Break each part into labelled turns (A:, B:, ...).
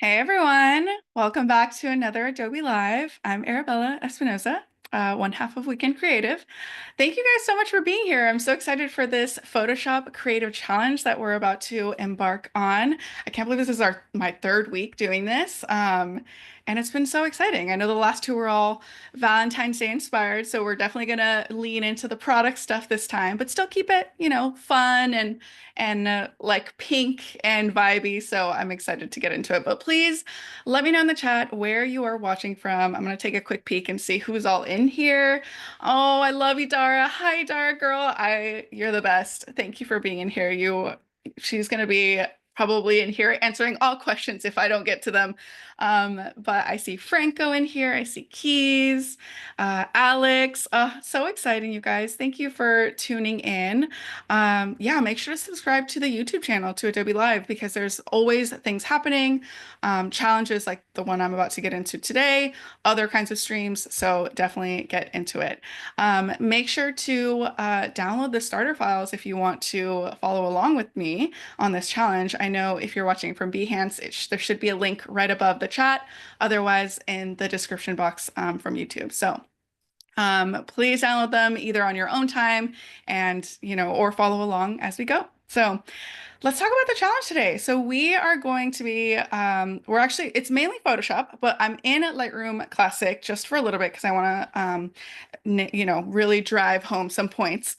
A: Hey everyone, welcome back to another Adobe Live. I'm Arabella Espinoza, one half of Weekend Creative. Thank you guys so much for being here. I'm so excited for this Photoshop Creative Challenge that we're about to embark on. I can't believe this is my third week doing this, and it's been so exciting. I know the last two were all Valentine's Day inspired, so we're definitely gonna lean into the product stuff this time, but still keep it, fun and like pink and vibey. So I'm excited to get into it. But please let me know in the chat where you are watching from. I'm gonna take a quick peek and see who's all in here. Oh, I love you, Dara. Hi, Dara girl. You're the best. Thank you for being in here. She's gonna be probably in here answering all questions if I don't get to them. But I see Franco in here. I see Keys, Alex. So exciting, you guys. Thank you for tuning in. Yeah, make sure to subscribe to the YouTube channel, to Adobe Live, because there's always things happening, challenges like the one I'm about to get into today, other kinds of streams. So definitely get into it. Make sure to download the starter files if you want to follow along with me on this challenge. I know if you're watching from Behance, there should be a link right above the chat, otherwise in the description box from YouTube. So please download them either on your own time and, or follow along as we go. So let's talk about the challenge today. So we are going to be, it's mainly Photoshop, but I'm in Lightroom Classic just for a little bit because I want to, really drive home some points.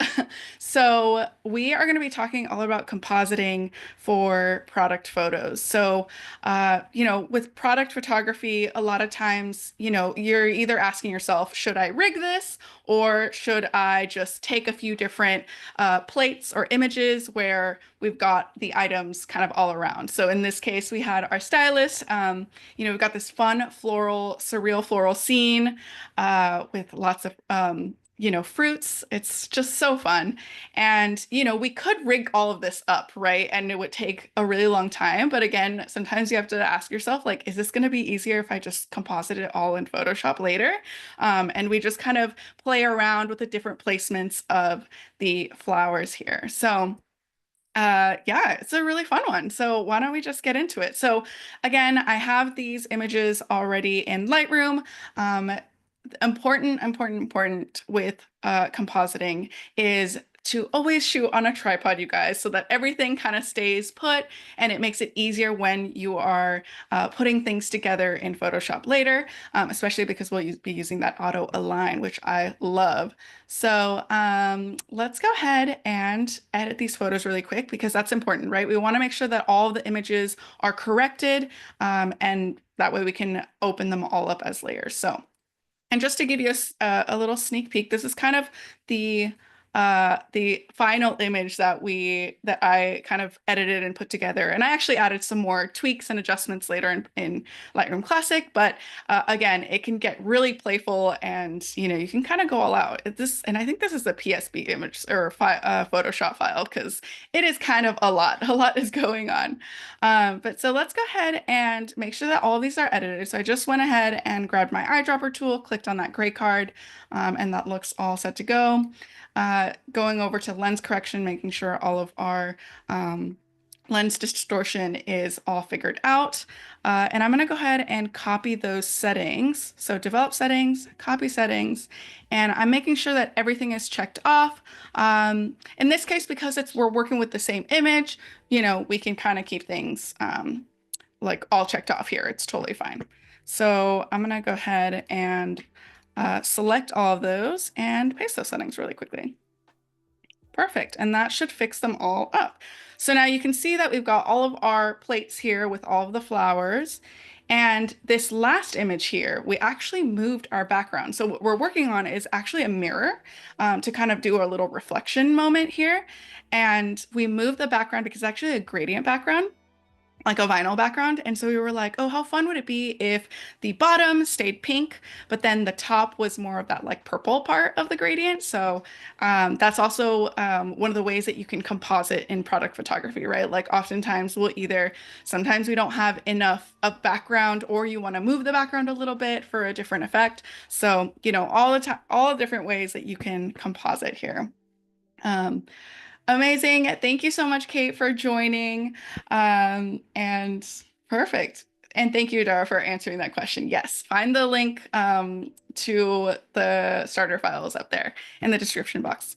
A: So we are going to be talking all about compositing for product photos. So, with product photography, a lot of times, you're either asking yourself, should I rig this? Or should I just take a few different plates or images where we've got the items kind of all around? So in this case, we had our stylist. We've got this fun floral, surreal floral scene with lots of fruits. It's just so fun. And, we could rig all of this up, right? And it would take a really long time. But again, sometimes you have to ask yourself, like, is this going to be easier if I just composite it all in Photoshop later? And we just kind of play around with the different placements of the flowers here. So yeah, it's a really fun one. So why don't we just get into it? So again, I have these images already in Lightroom. Important with compositing is to always shoot on a tripod, you guys, so that everything kind of stays put and it makes it easier when you are putting things together in Photoshop later, especially because we'll be using that auto align, which I love. So let's go ahead and edit these photos really quick because that's important, right? We want to make sure that all of the images are corrected, and that way we can open them all up as layers. So. And just to give you a little sneak peek, this is kind of the final image that I kind of edited and put together. And I actually added some more tweaks and adjustments later in Lightroom Classic. But again, it can get really playful, and you can kind of go all out. And I think this is a PSB image or Photoshop file because it is kind of a lot. A lot is going on. But so let's go ahead and make sure that all of these are edited. So I just went ahead and grabbed my eyedropper tool, clicked on that gray card, and that looks all set to go. Going over to lens correction, making sure all of our lens distortion is all figured out. And I'm going to go ahead and copy those settings. So develop settings, copy settings, and I'm making sure that everything is checked off. In this case, because we're working with the same image, we can kind of keep things like all checked off here. It's totally fine. So I'm going to go ahead and select all of those and paste those settings really quickly. Perfect. And that should fix them all up. So now you can see that we've got all of our plates here with all of the flowers. And this last image here, we actually moved our background. So what we're working on is actually a mirror to kind of do a little reflection moment here. And we moved the background because it's actually a gradient background, like a vinyl background. And so we were like, oh, how fun would it be if the bottom stayed pink, but then the top was more of that like purple part of the gradient. So that's also one of the ways that you can composite in product photography, right? Like oftentimes sometimes we don't have enough of background, or you want to move the background a little bit for a different effect. So, all the time, all the different ways that you can composite here. Amazing. Thank you so much, Kate, for joining. And perfect. And thank you, Dara, for answering that question. Yes, find the link to the starter files up there in the description box.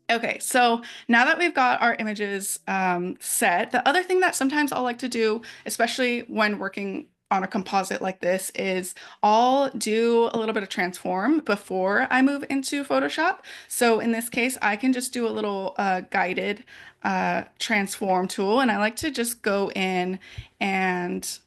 A: Okay, so now that we've got our images set, the other thing that sometimes I'll like to do, especially when working on a composite like this, is I'll do a little bit of transform before I move into Photoshop. So in this case, I can just do a little guided transform tool, and I like to just go in and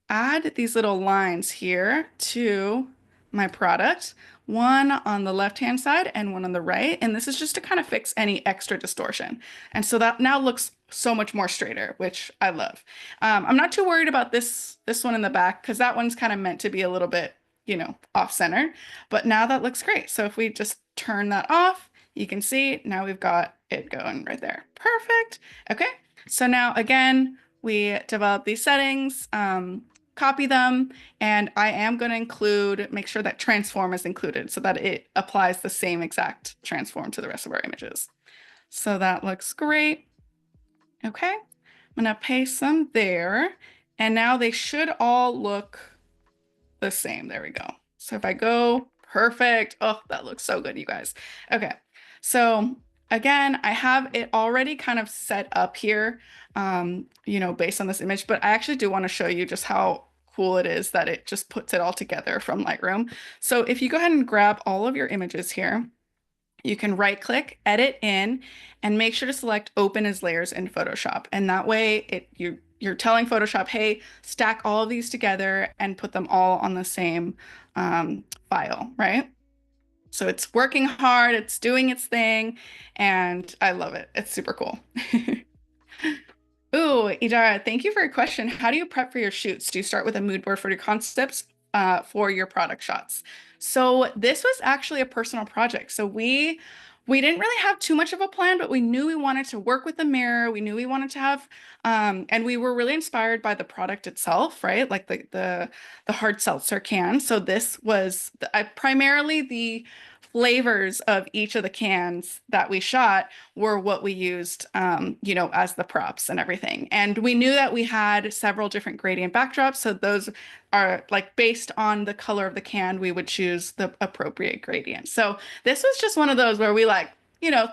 A: add these little lines here to my product, one on the left-hand side and one on the right. And this is just to kind of fix any extra distortion. And so that now looks so much more straighter, which I love. I'm not too worried about this one in the back because that one's kind of meant to be a little bit, off center. But now that looks great. So if we just turn that off, you can see now we've got it going right there. Perfect. Okay. So now again, we develop these settings. Copy them, and I am going to make sure that transform is included so that it applies the same exact transform to the rest of our images. So that looks great. Okay, I'm going to paste them there, and now they should all look the same. There we go. So if I go, perfect. Oh, that looks so good, you guys. Okay, so again, I have it already kind of set up here, based on this image, but I actually do want to show you just how cool it is that it just puts it all together from Lightroom. So if you go ahead and grab all of your images here, you can right click, edit in, and make sure to select open as layers in Photoshop. And that way you're telling Photoshop, hey, stack all of these together and put them all on the same file, right? So it's working hard, it's doing its thing, and I love it. It's super cool. Ooh, Idara, thank you for your question. How do you prep for your shoots? Do you start with a mood board for your concepts for your product shots? So this was actually a personal project. So we didn't really have too much of a plan, but we knew we wanted to work with the mirror. We knew we wanted to have, and we were really inspired by the product itself, right? Like the hard seltzer can. So this was primarily the flavors of each of the cans that we shot were what we used, as the props and everything. And we knew that we had several different gradient backdrops. So those are like based on the color of the can, we would choose the appropriate gradient. So this was just one of those where we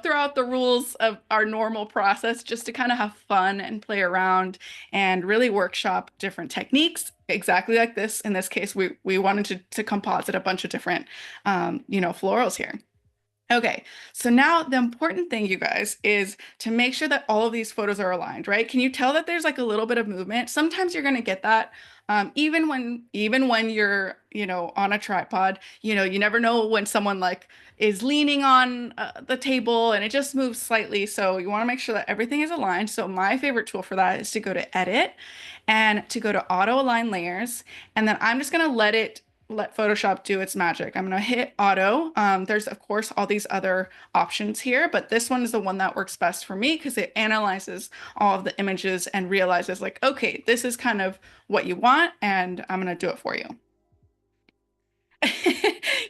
A: throw out the rules of our normal process just to kind of have fun and play around and really workshop different techniques. Exactly like this. In this case, we wanted to composite a bunch of different, florals here. Okay, so now the important thing, you guys, is to make sure that all of these photos are aligned, right? Can you tell that there's like a little bit of movement? Sometimes you're going to get that, even when you're, on a tripod. You never know when someone like is leaning on the table and it just moves slightly. So you want to make sure that everything is aligned. So my favorite tool for that is to go to Edit and to go to Auto Align Layers, and then I'm just going to let Photoshop do its magic. I'm going to hit auto. There's of course all these other options here, but this one is the one that works best for me because it analyzes all of the images and realizes like, okay, this is kind of what you want, and I'm going to do it for you.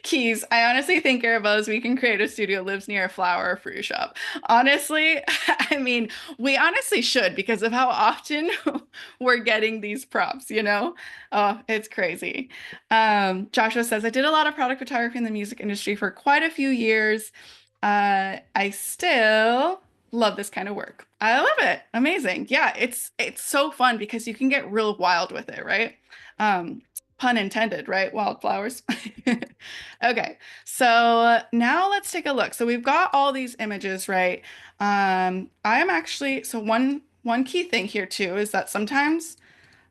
A: Keys. I honestly think Arabella's We Can Create a Studio lives near a flower or fruit shop. Honestly, I mean, we honestly should because of how often we're getting these props, Oh, it's crazy. Joshua says, I did a lot of product photography in the music industry for quite a few years. I still love this kind of work. I love it. Amazing. Yeah, it's so fun because you can get real wild with it, right? Pun intended, right? Wildflowers. Okay, so now let's take a look. So we've got all these images, right? I am actually, so one key thing here too is that sometimes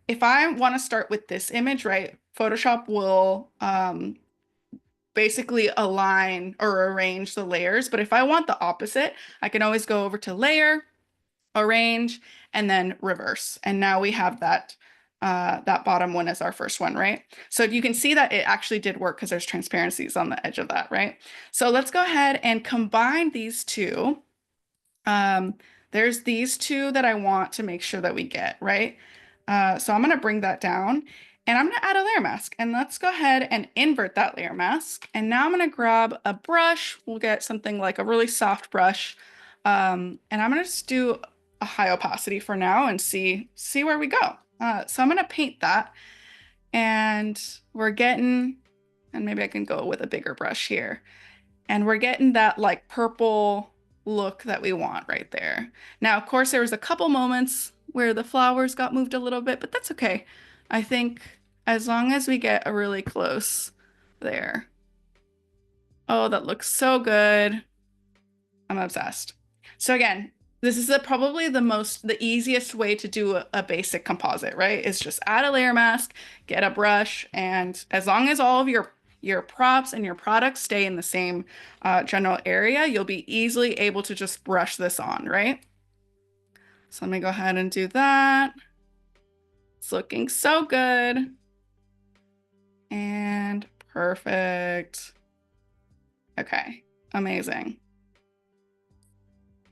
A: if I want to start with this image, right, Photoshop will basically align or arrange the layers. But if I want the opposite, I can always go over to Layer, Arrange, and then Reverse. And now we have that bottom one as our first one, right? So you can see that it actually did work because there's transparencies on the edge of that, right? So let's go ahead and combine these two. There's these two that I want to make sure that we get, right? So I'm going to bring that down and I'm going to add a layer mask, and let's go ahead and invert that layer mask. And now I'm going to grab a brush. We'll get something like a really soft brush. And I'm going to just do a high opacity for now and see where we go. So I'm gonna paint that, and we're getting, and maybe I can go with a bigger brush here. And we're getting that like purple look that we want right there. Now, of course, there was a couple moments where the flowers got moved a little bit, but that's okay. I think as long as we get a really close there. Oh, that looks so good. I'm obsessed. So again, this is probably the easiest way to do a basic composite, right? Is just add a layer mask, get a brush, and as long as all of your props and your products stay in the same general area, you'll be easily able to just brush this on, right? So let me go ahead and do that. It's looking so good. And perfect. Okay, amazing.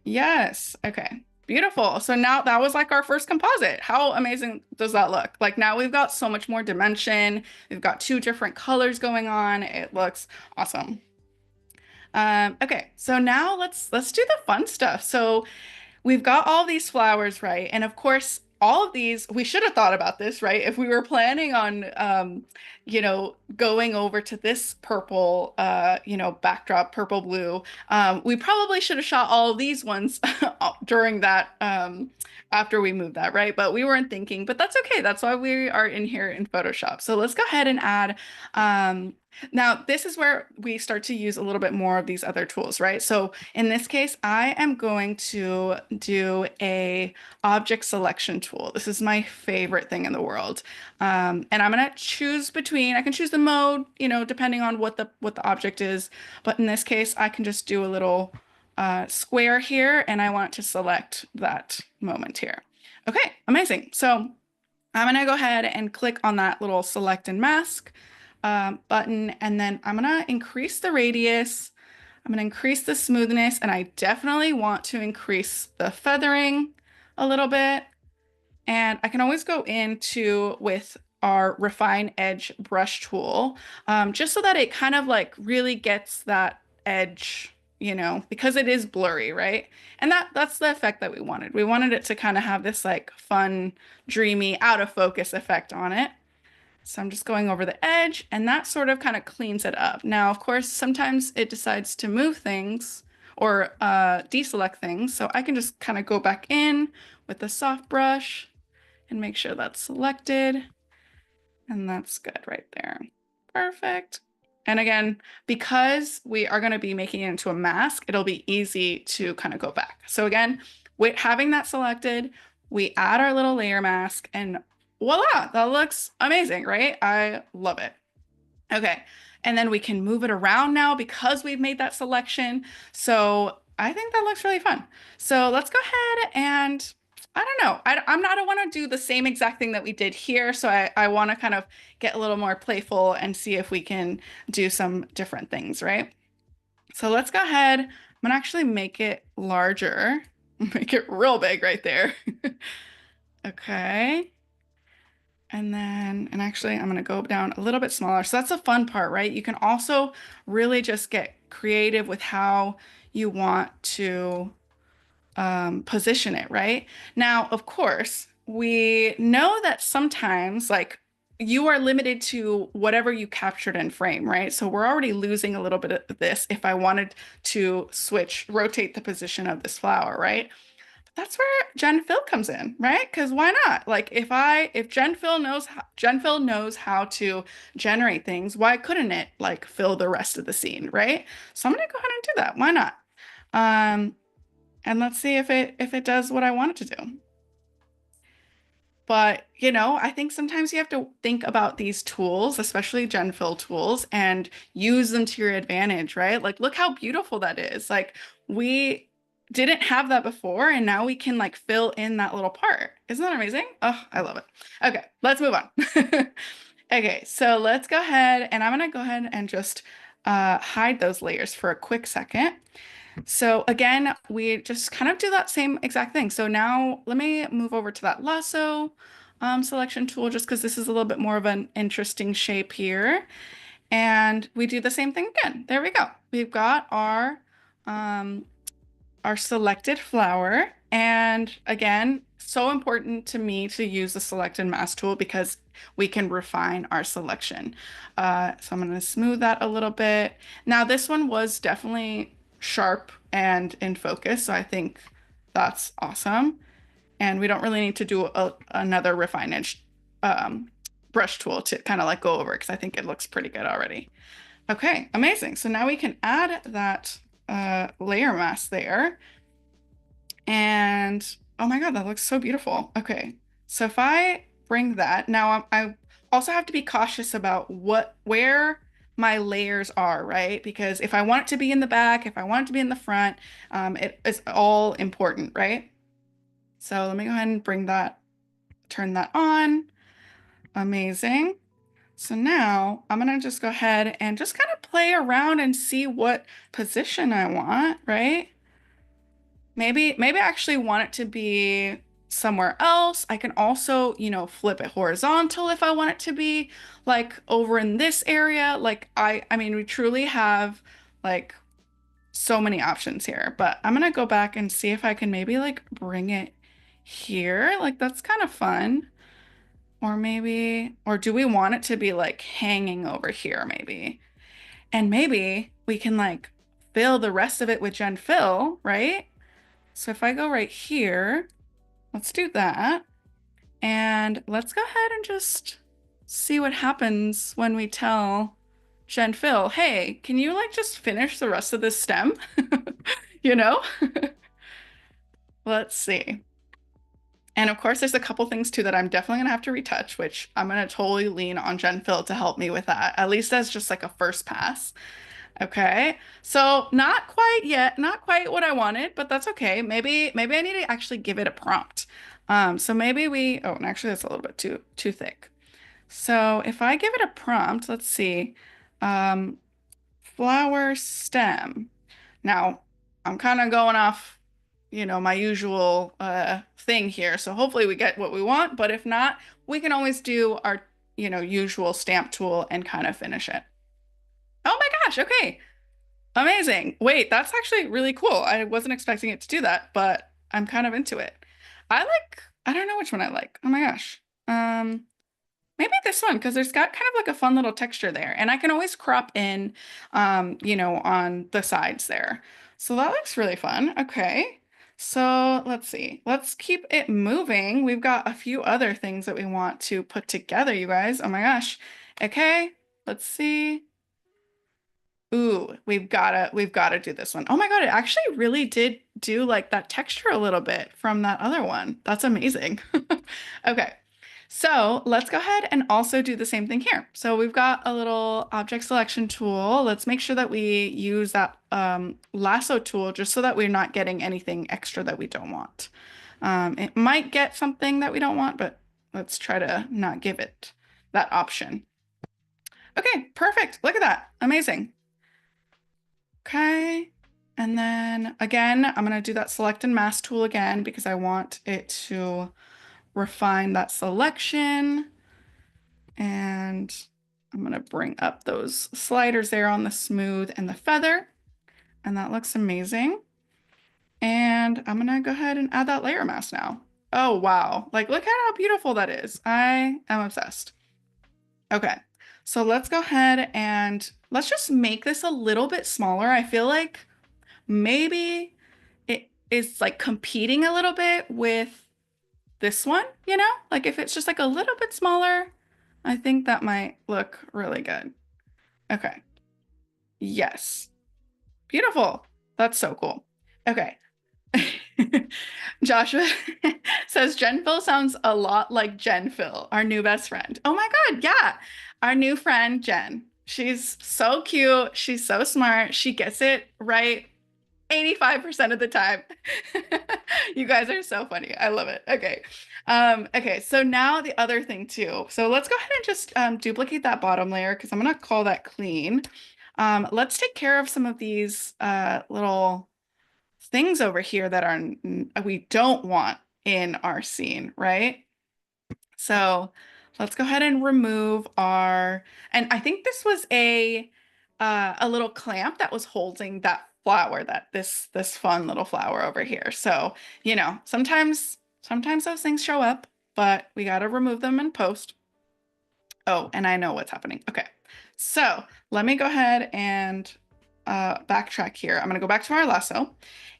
A: Yes. Okay. Beautiful. So now that was like our first composite. How amazing does that look? Like now we've got so much more dimension. We've got two different colors going on. It looks awesome. Okay, so now let's do the fun stuff. So we've got all these flowers, right? And of course, all of these, we should have thought about this, right? If we were planning on, going over to this purple, backdrop, purple blue, we probably should have shot all of these ones during that, after we moved that, right? But we weren't thinking, but that's okay. That's why we are in here in Photoshop. So let's go ahead and add, now this is where we start to use a little bit more of these other tools, right? So in this case, I am going to do a object selection tool. This is my favorite thing in the world. And I'm gonna choose between, I can choose the mode, depending on what the object is. But in this case, I can just do a little square here, and I want to select that moment here. Okay, amazing. So I'm gonna go ahead and click on that little select and mask button, and then I'm gonna increase the radius. I'm gonna increase the smoothness, and I definitely want to increase the feathering a little bit. And I can always go into with our refine edge brush tool, just so that it kind of like really gets that edge, because it is blurry, right? And that's the effect that we wanted. We wanted it to kind of have this like fun, dreamy, out of focus effect on it. So I'm just going over the edge, and that sort of kind of cleans it up. Now, of course, sometimes it decides to move things or deselect things. So I can just kind of go back in with the soft brush and make sure that's selected. And that's good right there. Perfect. And again, because we are going to be making it into a mask, it'll be easy to kind of go back. So again, with having that selected, we add our little layer mask, and voila, that looks amazing, right? I love it. Okay, and then we can move it around now because we've made that selection. So I think that looks really fun. So let's go ahead and I don't know. I don't want to do the same exact thing that we did here. So I want to kind of get a little more playful and see if we can do some different things, right? So let's go ahead. I'm gonna actually make it larger, make it real big right there. Okay. And actually, I'm going to go down a little bit smaller. So that's a fun part, right? You can also really just get creative with how you want to position it, right? Now, of course, we know that sometimes, like, you are limited to whatever you captured in frame, right? So we're already losing a little bit of this if I wanted to rotate the position of this flower, right? That's where Gen Fil comes in, right? Because why not? Like if Gen Fil knows how to generate things, why couldn't it like fill the rest of the scene, right? So I'm gonna go ahead and do that. Why not? Um, and let's see if it does what I want it to do. But, I think sometimes you have to think about these tools, especially Gen Fil tools, and use them to your advantage, right? Like, look how beautiful that is. Like, we didn't have that before, and now we can like fill in that little part. Isn't that amazing? Oh, I love it. Okay, let's move on. Okay, so let's go ahead, and I'm gonna go ahead and just hide those layers for a quick second. So again, we just kind of do that same exact thing. So now let me move over to that lasso selection tool, just because this is a little bit more of an interesting shape here. And we do the same thing again. There we go. We've got our selected flower. And again, so important to me to use the select and mask tool because we can refine our selection. So I'm going to smooth that a little bit. Now this one was definitely sharp and in focus, so I think that's awesome. And we don't really need to do another refinage um, brush tool to kind of like go over because I think it looks pretty good already. Okay, amazing. So now we can add that layer mask there. And oh my God, that looks so beautiful. Okay, so if I bring that, now I also have to be cautious about where my layers are, right? Because if I want it to be in the back, if I want it to be in the front, it is all important, right? So let me go ahead and bring that, turn that on. Amazing. So now I'm gonna just go ahead and just kind of play around and see what position I want, right? Maybe I actually want it to be somewhere else. I can also, flip it horizontal if I want it to be like over in this area. Like I mean, we truly have like so many options here, but I'm gonna go back and see if I can maybe like bring it here. Like that's kind of fun. Or maybe, or do we want it to be like hanging over here maybe? And maybe we can like fill the rest of it with Gen Fil, right? So if I go right here, let's do that. And let's go ahead and just see what happens when we tell Gen Fil, hey, can you like just finish the rest of this stem? You know? Let's see. And of course, there's a couple things too that I'm definitely gonna have to retouch, which I'm gonna totally lean on Gen Fil to help me with that, at least as just like a first pass. Okay, so not quite yet, not quite what I wanted, but that's okay. Maybe I need to actually give it a prompt. So maybe oh, and actually that's a little bit too thick. So if I give it a prompt, let's see, um, flower stem. Now I'm kind of going off, my usual thing here. So hopefully we get what we want, but if not, we can always do our, usual stamp tool and kind of finish it. Oh my gosh, okay. Amazing. Wait, that's actually really cool. I wasn't expecting it to do that, but I'm kind of into it. I don't know which one I like. Oh my gosh. Maybe this one because there's got kind of like a fun little texture there, and I can always crop in, on the sides there. So that looks really fun. Okay. So let's see. Let's keep it moving. We've got a few other things that we want to put together, you guys. Oh my gosh. Okay. Let's see. Ooh, we've gotta do this one. Oh my God, it actually really did do like that texture a little bit from that other one. That's amazing. Okay, so let's go ahead and also do the same thing here. So we've got a little object selection tool. Let's make sure that we use that lasso tool just so that we're not getting anything extra that we don't want. It might get something that we don't want, but let's try to not give it that option. Okay, perfect. Look at that. Amazing. Okay. And then again, I'm going to do that select and mask tool again because I want it to refine that selection. And I'm going to bring up those sliders there on the smooth and the feather. And that looks amazing. And I'm going to go ahead and add that layer mask now. Oh, wow. Like, look at how beautiful that is. I am obsessed. Okay. So let's go ahead and let's just make this a little bit smaller. I feel like maybe it is like competing a little bit with this one, Like if it's just like a little bit smaller, I think that might look really good. Okay. Yes. Beautiful. That's so cool. Okay. Joshua says Gen Fil sounds a lot like Gen Fil, our new best friend. Oh my God, yeah. Our new friend, Jen. She's so cute. She's so smart. She gets it right 85% of the time. You guys are so funny. I love it. Okay. Okay, so now the other thing too. So let's go ahead and just duplicate that bottom layer because I'm gonna call that clean. Let's take care of some of these little things over here that are we don't want in our scene, right? So let's go ahead and remove and I think this was a little clamp that was holding that flower, that this fun little flower over here. So, sometimes Sometimes those things show up, but we got to remove them in post. Oh, and I know what's happening. Okay. So let me go ahead and backtrack here. I'm going to go back to our lasso,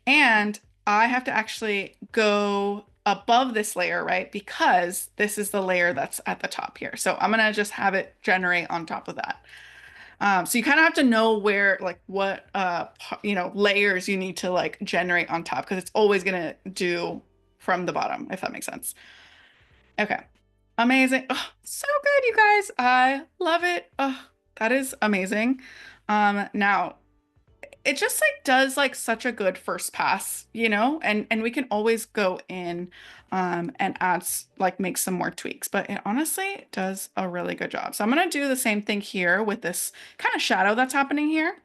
A: and I have to actually go above this layer, right? Because this is the layer that's at the top here. So I'm going to just have it generate on top of that. So you kind of have to know where, like, what, layers you need to like generate on top because it's always going to do from the bottom, if that makes sense. Okay. Amazing. Oh, so good, you guys. I love it. Oh, that is amazing. Now it just like does like such a good first pass, and we can always go in and like make some more tweaks, but it honestly does a really good job. So I'm gonna do the same thing here with this kind of shadow that's happening here.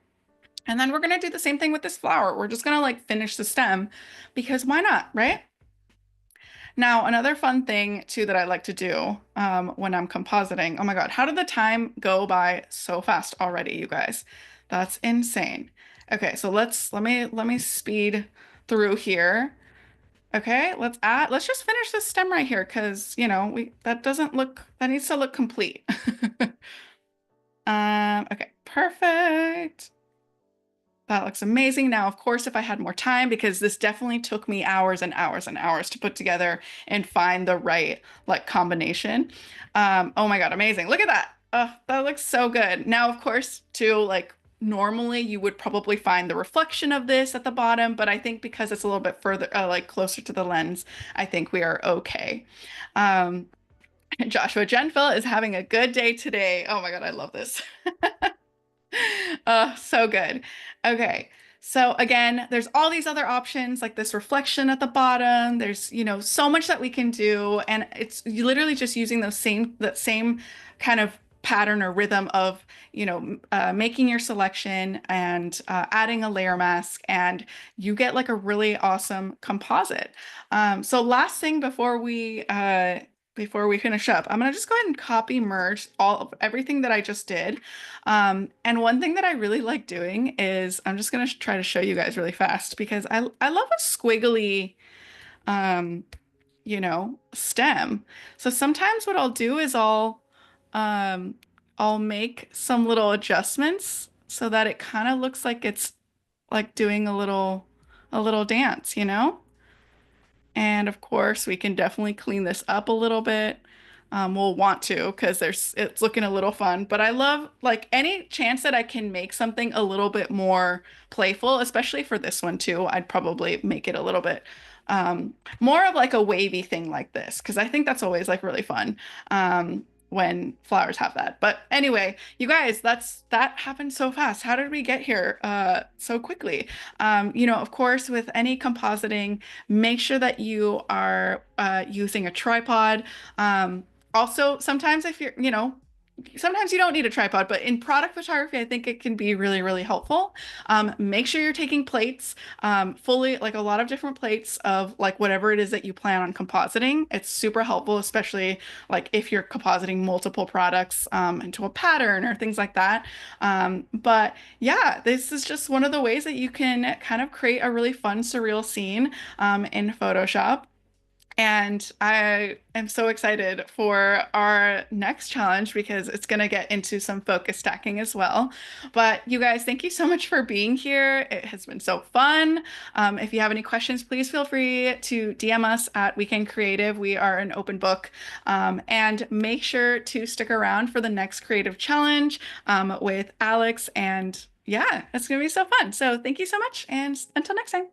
A: And then we're gonna do the same thing with this flower. We're just gonna like finish the stem because why not, right? Now, another fun thing too that I like to do when I'm compositing. Oh my God, how did the time go by so fast already, you guys? That's insane. Okay, so let me speed through here. Okay, let's just finish this stem right here because we that doesn't look that needs to look complete. Okay, perfect. That looks amazing. Now, of course, if I had more time, because this definitely took me hours and hours and hours to put together and find the right like combination. Oh my God, amazing. Look at that. Oh, that looks so good. Now, of course, too, like normally you would probably find the reflection of this at the bottom, but I think because it's a little bit further, like closer to the lens, I think we are okay. Um, Joshua, Gen Fil is having a good day today. Oh my God, I love this. Oh, so good. Okay. So again, there's all these other options like this reflection at the bottom. There's, so much that we can do. And it's literally just using that same kind of pattern or rhythm of, making your selection and adding a layer mask, and you get like a really awesome composite. So last thing before we finish up, I'm gonna just go ahead and copy merge all of everything that I just did. And one thing that I really like doing is I'm just gonna try to show you guys really fast because I love a squiggly um, stem. So sometimes what I'll do is um I'll make some little adjustments so that it kind of looks like it's like doing a little dance, you know? And of course, we can definitely clean this up a little bit. We'll want to because it's looking a little fun. But I love like any chance that I can make something a little bit more playful, especially for this one too. I'd probably make it a little bit more of like a wavy thing like this because I think that's always like really fun. When flowers have that. But anyway, you guys, that happened so fast. How did we get here so quickly? Of course, with any compositing, make sure that you are using a tripod. Also, sometimes if sometimes you don't need a tripod, but in product photography, I think it can be really, really helpful. Make sure you're taking plates, fully, like a lot of different plates of like whatever it is that you plan on compositing. It's super helpful, especially like if you're compositing multiple products into a pattern or things like that. But yeah, this is just one of the ways that you can kind of create a really fun, surreal scene in Photoshop. And I am so excited for our next challenge because it's going to get into some focus stacking as well. But you guys, thank you so much for being here. It has been so fun. If you have any questions, please feel free to DM us at Weekend Creative. We are an open book. And make sure to stick around for the next creative challenge with Alex. And yeah, it's going to be so fun. So thank you so much. And until next time.